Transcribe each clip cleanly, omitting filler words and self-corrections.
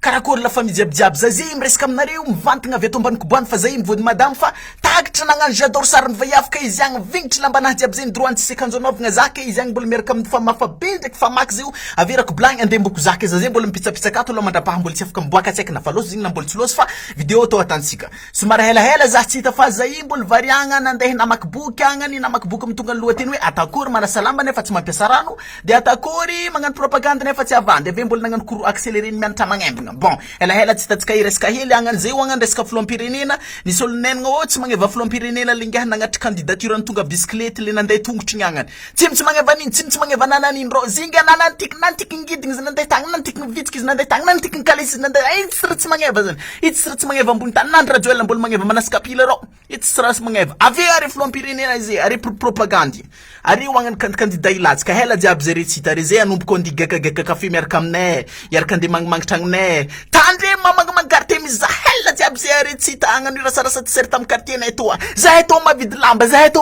karakory la famille jiaby za zay miresaka aminareo mivantagna avy ato ambaniko boany fa zay mivody madame fa tagitra nagnano j'adore sariny vaiavaka izy agny vignitry lambanahy jiaby zay droit antsy sekanjanovagna zaka izy agny mbola miaraka amin'ny famafabe ndraiky famaky zay io averako blagny andeha mboko zaka za zay mbola mipitsapitsaka ato aloha mandrapaha mbola tsy afaka miboaka tsy haiko na faloso zigny na mbola tsy loso fa vidéo atao atantsika somary helahela za tsy hita fa zay mbola variagna nandeha namaky boky agnany namaky boky mitonga ny lohateny hoe atakory manasalamba nefa tsy mampiasa rano de atakory magnano propagande nefa tsy avandy ave mbola nagnano cours accéléré mianatra magnembagna bon helahela tsy tatsika iresaka hely agnany zay agnany resaka filoam-pirenena nisy olo nenagna ô tsy magneva filoam-pirenena lingaha nagnatry candidature ny tonga bisikilety le nandeha tongotry ny agnany tsy magneva nino tsy magneva nananino ro zinga nanantiky ngidigny izy nandeha tagny nantiky vitsiky izy nandeha tagny nantiky kalisi izy nandeha itsy tsy magneva zany itsy tsy magneva ambony tany nandra joel mbola magneva manaskapila ro itsy tsy magneva ave ary filoam-pirenena izy ary propagande ary agnany candidat ilatsika hela jiaby zay retsita ary zay anomboko andigakagaka kafe miaraka aminay iaraka andeha magnimangitra agninay tandre mamangmang quartier misy zahela jiaby zay retsita agnany rasarasa t-shirt amin'ny quartier nay toa zahay tô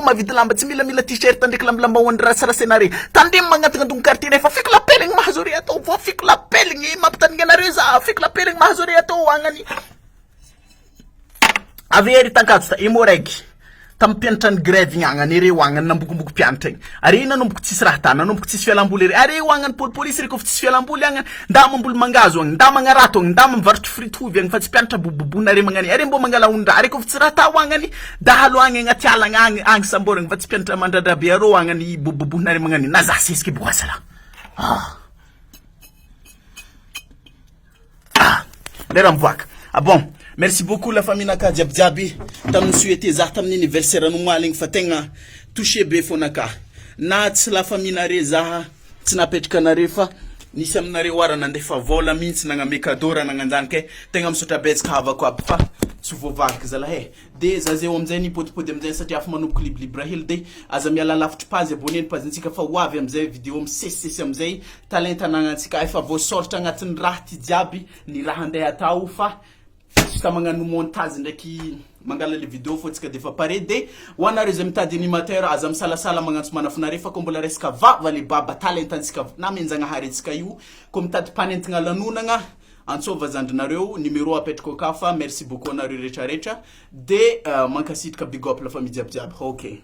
mavidy lamba tsy mila t-shirt ndraiky lambalamba hoany rasarasa anare tandre magnatagna andogny quartier nay fa fiko lapeligny mahazo re atao fa fiko lapeligny mampitanigny anareo za fiko lapeligny mahazo re atao agnany avery tankatso ta emo raiky tampianatra ny grève igny agnany reo agnany nambokomboko mpianatra igny ary nanomboka tsisy raha tany nanomboka tsisy fialamboly ary areo agnany police reko fa tsisy fialamboly agnany nda mamboly mangazo agny nda magnarato agny nda mivarotry fritovy agny fa tsy mpianatra bobobonare magnany ary mbo mangala ondraha reko fa tsy raha tao agnany dahalo agny agnaty ala agny samboragny fa tsy mpianatra mandradrabe arô agnany bobobonare magnany na za sesiky boasa la lera mivoaka bon merci beaucoup la famille naka jiaby tamin'ny souhaité za tamin'ny anniversaire anomaligny fa tegna touché be fonaka na tsy la famille nare za tsy napetraka nare fa nisy aminare oara nandefa vola mintsy nagname cadeau raha nagnanjany ke tegna misotra betsaka havako aby fa tsy voavaky zalahy de za zay amizay ni podipody amizay satria afa manomboka libribra hely de aza miala lavitry pazy aboneny pazintsika fa hoavy amizay vidéo misesisesy amizay talenta anagnantsika efa voasoratra agnatin'ny raha ty jiaby ny raha andeha atao fa ta magnano montage ndraiky mangala le vidéo fotsika defa pare de hoanareo zay mitady animateur aza misalasala magnantso manafinare fa ko mbola resaka vava le baba talentantsika na menjagnahary antsika io ko mitady mpanentigna lanonagna antsova zandrinareo numéro apetrako aka fa merci beaucoup anareo retraretra de mankasitraka big up la famille jiaby ok